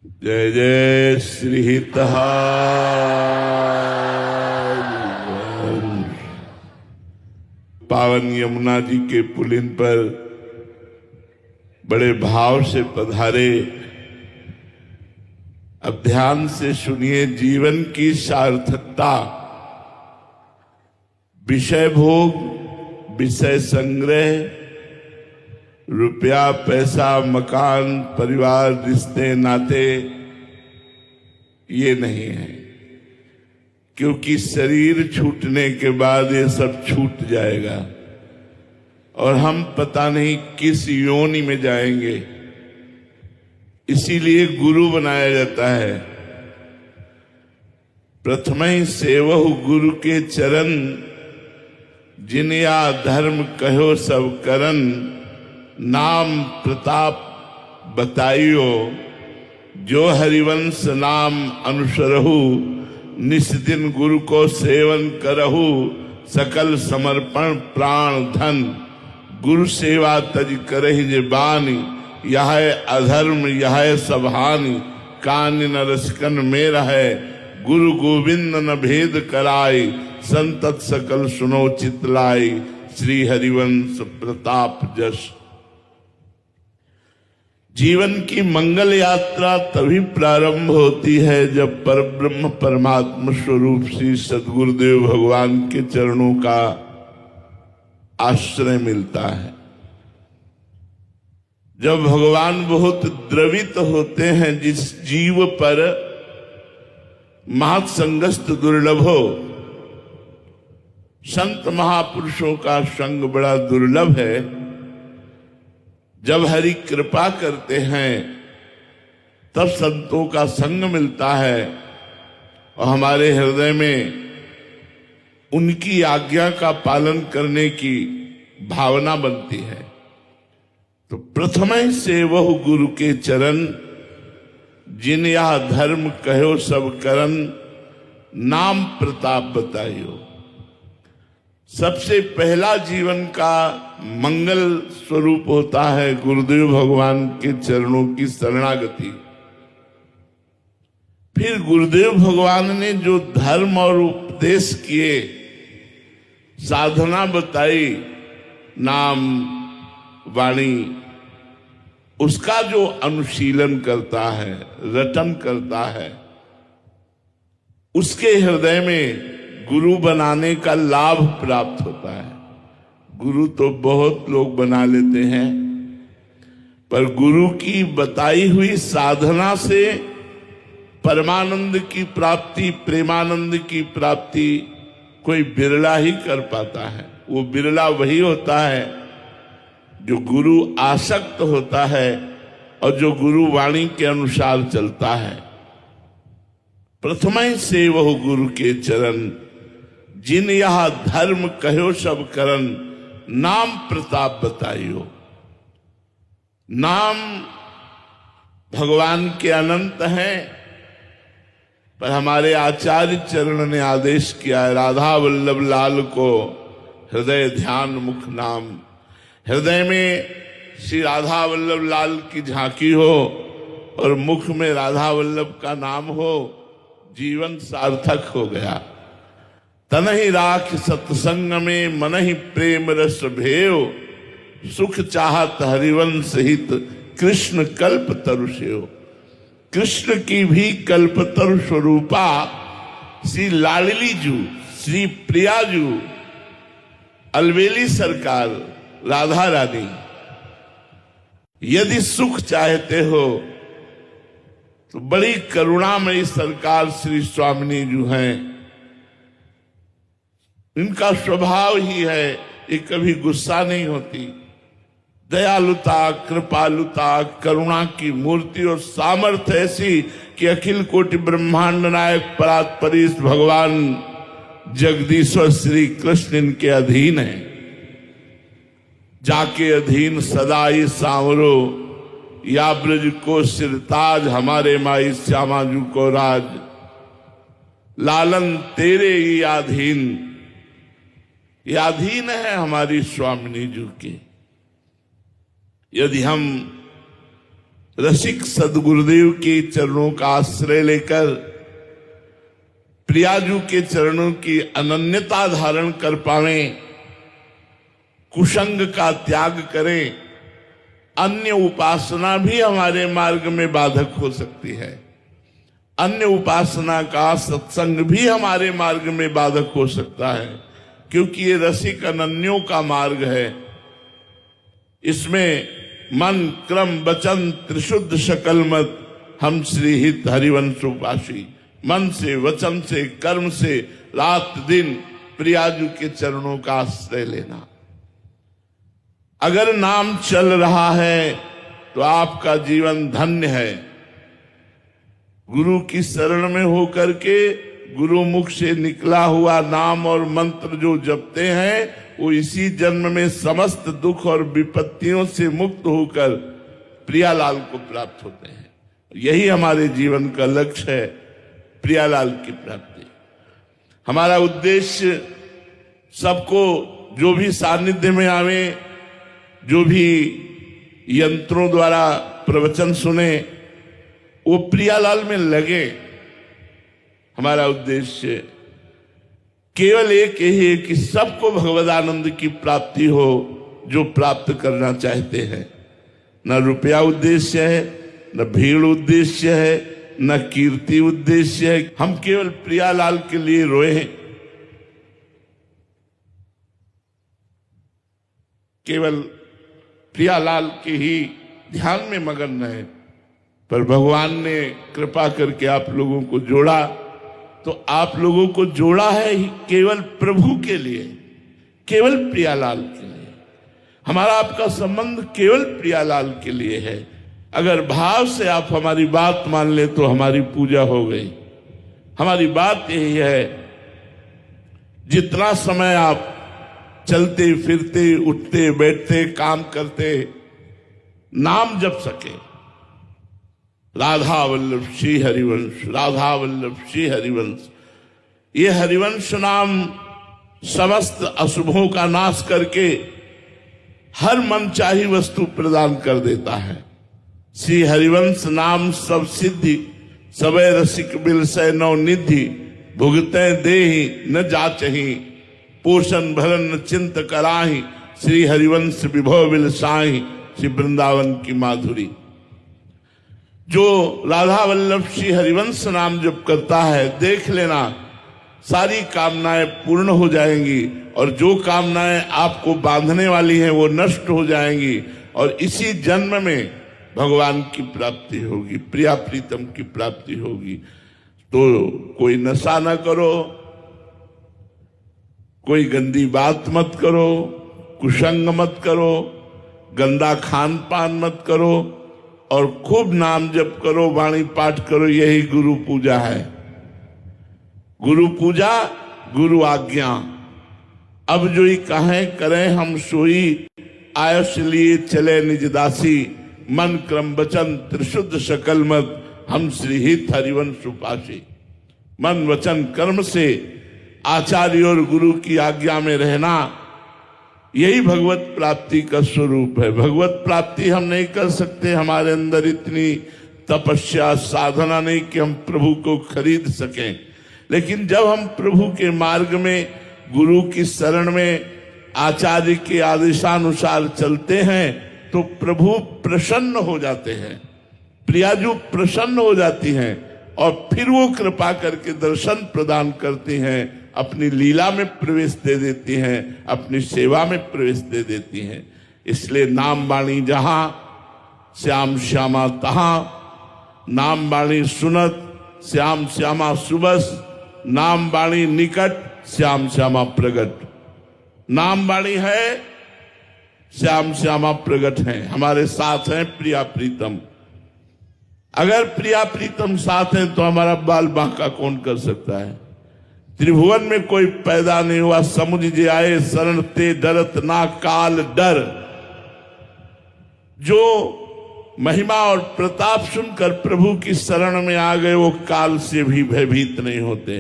जय जय श्री हितहार। पावन यमुना जी के पुलिन पर बड़े भाव से पधारे। अब ध्यान से सुनिए जीवन की सार्थकता। विषय भोग, विषय संग्रह, रुपया पैसा, मकान, परिवार, रिश्ते नाते, ये नहीं है। क्योंकि शरीर छूटने के बाद ये सब छूट जाएगा और हम पता नहीं किस योनि में जाएंगे। इसीलिए गुरु बनाया जाता है। प्रथमहि सेवहु गुरु के चरण, जिन या धर्म कहो सब करन, नाम प्रताप बताइयो, जो हरिवंश नाम अनुसरहु, निस दिन गुरु को सेवन करहु, सकल समर्पण प्राण धन, गुरु सेवा तज करहि जे बानी, यह अधर्म यह सब हानि, कान न रसकन में रहे, गुरु गोविंद न भेद कराई, संतत सकल सुनो चितलाई, श्री हरिवंश प्रताप जस। जीवन की मंगल यात्रा तभी प्रारंभ होती है जब परब्रह्म परमात्मा स्वरूप श्री सद्गुरुदेव भगवान के चरणों का आश्रय मिलता है। जब भगवान बहुत द्रवित होते हैं, जिस जीव पर महत्संगस्त दुर्लभो, संत महापुरुषों का संग बड़ा दुर्लभ है। जब हरि कृपा करते हैं तब संतों का संग मिलता है और हमारे हृदय में उनकी आज्ञा का पालन करने की भावना बनती है। तो प्रथम से वह गुरु के चरण, जिन यह धर्म कहो सब करन, नाम प्रताप बताइयो। सबसे पहला जीवन का मंगल स्वरूप होता है गुरुदेव भगवान के चरणों की शरणागति। फिर गुरुदेव भगवान ने जो धर्म और उपदेश किए, साधना बताई, नाम वाणी, उसका जो अनुशीलन करता है, रटन करता है, उसके हृदय में गुरु बनाने का लाभ प्राप्त होता है। गुरु तो बहुत लोग बना लेते हैं, पर गुरु की बताई हुई साधना से परमानंद की प्राप्ति, प्रेमानंद की प्राप्ति कोई बिरला ही कर पाता है। वो बिरला वही होता है जो गुरु आसक्त होता है और जो गुरु वाणी के अनुसार चलता है। प्रथम से वह गुरु के चरण, जिन यह धर्म कहो सब करन, नाम प्रताप बताइयो। नाम भगवान के अनंत हैं, पर हमारे आचार्य चरण ने आदेश किया है, राधा वल्लभ लाल को हृदय ध्यान मुख नाम। हृदय में श्री राधा वल्लभ लाल की झांकी हो और मुख में राधा वल्लभ का नाम हो, जीवन सार्थक हो गया। तनहि राख सत्संग में, मनहि प्रेम रस भेव, सुख चाहत हरिवंश हित, कृष्ण कल्प तरुषेव। कृष्ण की भी कल्पतरु स्वरूपा श्री लाडली जू, श्री प्रिया जू, अलवेली सरकार राधा रानी, यदि सुख चाहते हो तो बड़ी करुणामयी सरकार श्री स्वामिनी जू हैं। इनका स्वभाव ही है, ये कभी गुस्सा नहीं होती। दयालुता, कृपालुता, करुणा की मूर्ति और सामर्थ्य ऐसी कि अखिल कोटि ब्रह्मांड नायक परात्परीश भगवान जगदीश्वर श्री कृष्ण इनके अधीन है। जाके अधीन सदाई सांवरो, या ब्रज को सिरताज, हमारे माई श्यामाजू को राज, लालन तेरे ही अधीन। ये अधीन है हमारी स्वामिनी जी की। यदि हम रसिक सदगुरुदेव के चरणों का आश्रय लेकर प्रियाजू के चरणों की अनन्यता धारण कर पावे, कुसंग का त्याग करें। अन्य उपासना भी हमारे मार्ग में बाधक हो सकती है, अन्य उपासना का सत्संग भी हमारे मार्ग में बाधक हो सकता है, क्योंकि ये रसिक अनन्यों का मार्ग है। इसमें मन क्रम वचन त्रिशुद्ध शकल मत हम श्री हित हरिवंश उपासी, मन से वचन से कर्म से रात दिन प्रियाजू के चरणों का आश्रय लेना। अगर नाम चल रहा है तो आपका जीवन धन्य है। गुरु की शरण में होकर के गुरु मुख से निकला हुआ नाम और मंत्र जो जपते हैं, वो इसी जन्म में समस्त दुख और विपत्तियों से मुक्त होकर प्रियालाल को प्राप्त होते हैं। यही हमारे जीवन का लक्ष्य है, प्रियालाल की प्राप्ति। हमारा उद्देश्य सबको जो भी सानिध्य में आवे, जो भी यंत्रों द्वारा प्रवचन सुने, वो प्रियालाल में लगे। हमारा उद्देश्य केवल एक ही है कि सबको भगवदानंद की प्राप्ति हो, जो प्राप्त करना चाहते हैं। न रुपया उद्देश्य है, न भीड़ उद्देश्य है, न कीर्ति उद्देश्य है। हम केवल प्रियालाल के लिए रोए हैं, केवल प्रियालाल के ही ध्यान में मगन रहे। पर भगवान ने कृपा करके आप लोगों को जोड़ा, तो आप लोगों को जोड़ा है केवल प्रभु के लिए, केवल प्रियालाल के लिए। हमारा आपका संबंध केवल प्रियालाल के लिए है। अगर भाव से आप हमारी बात मान ले तो हमारी पूजा हो गई। हमारी बात यही है, जितना समय आप चलते फिरते उठते बैठते काम करते नाम जप सके, राधा वल्लभ श्री हरिवंश, राधा वल्लभ श्री हरिवंश। ये हरिवंश नाम समस्त अशुभों का नाश करके हर मनचाही वस्तु प्रदान कर देता है। श्री हरिवंश नाम सब सिद्धि, सबे रसिक बिलसै नौ निधि, भुगते देहि न जाचहि, पोषण भरन चिंत कराहि, श्री हरिवंश विभव बिलसाहि, श्री वृंदावन की माधुरी। जो राधा वल्लभ श्री हरिवंश नाम जप करता है, देख लेना सारी कामनाएं पूर्ण हो जाएंगी, और जो कामनाएं आपको बांधने वाली हैं वो नष्ट हो जाएंगी, और इसी जन्म में भगवान की प्राप्ति होगी, प्रिया प्रीतम की प्राप्ति होगी। तो कोई नशा न करो, कोई गंदी बात मत करो, कुसंग मत करो, गंदा खान पान मत करो, और खूब नाम जप करो, वाणी पाठ करो। यही गुरु पूजा है। गुरु पूजा, गुरु आज्ञा। अब जो ही कहें करें हम सोई, आयुष लिए चले निज दासी, मन क्रम वचन त्रिशुद्ध शकल मत हम श्री हित हरिवंश उपासी। मन वचन कर्म से आचार्य और गुरु की आज्ञा में रहना, यही भगवत प्राप्ति का स्वरूप है। भगवत प्राप्ति हम नहीं कर सकते, हमारे अंदर इतनी तपस्या साधना नहीं कि हम प्रभु को खरीद सकें। लेकिन जब हम प्रभु के मार्ग में, गुरु की शरण में, आचार्य के आदेशानुसार चलते हैं, तो प्रभु प्रसन्न हो जाते हैं, प्रियाजू प्रसन्न हो जाती हैं, और फिर वो कृपा करके दर्शन प्रदान करती हैं, अपनी लीला में प्रवेश दे देती हैं, अपनी सेवा में प्रवेश दे देती हैं। इसलिए नाम वाणी जहां, श्याम श्यामा तहां, नाम वाणी सुनत, श्याम श्यामा सुबस, नाम वाणी निकट, श्याम श्यामा प्रगट। नाम वाणी है, श्याम श्यामा प्रगट हैं, हमारे साथ हैं प्रिया प्रीतम। अगर प्रिया प्रीतम साथ हैं तो हमारा बाल बांका कौन कर सकता है। त्रिभुवन में कोई पैदा नहीं हुआ, समुझ जे आए शरण ते डरत ना काल डर। जो महिमा और प्रताप सुनकर प्रभु की शरण में आ गए, वो काल से भी भयभीत नहीं होते,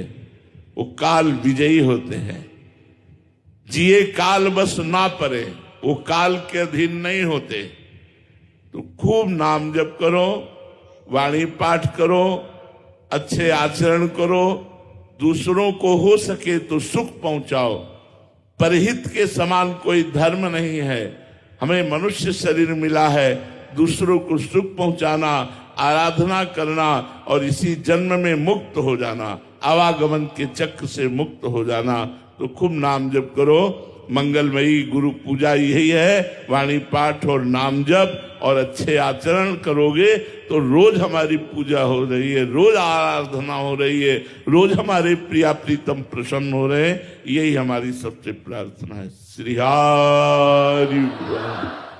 वो काल विजयी होते हैं। जिए काल बस ना परे, वो काल के अधीन नहीं होते। तो खूब नाम जप करो, वाणी पाठ करो, अच्छे आचरण करो, दूसरों को हो सके तो सुख पहुंचाओ। परहित के समान कोई धर्म नहीं है। हमें मनुष्य शरीर मिला है, दूसरों को सुख पहुंचाना, आराधना करना और इसी जन्म में मुक्त हो जाना, आवागमन के चक्र से मुक्त हो जाना। तो खूब नाम जप करो। मंगलमयी गुरु पूजा यही है, वाणी पाठ और नाम जप और अच्छे आचरण करोगे तो रोज हमारी पूजा हो रही है, रोज आराधना हो रही है, रोज हमारे प्रिया प्रीतम प्रसन्न हो रहे हैं। यही हमारी सबसे प्रार्थना है। श्री हरि बोल।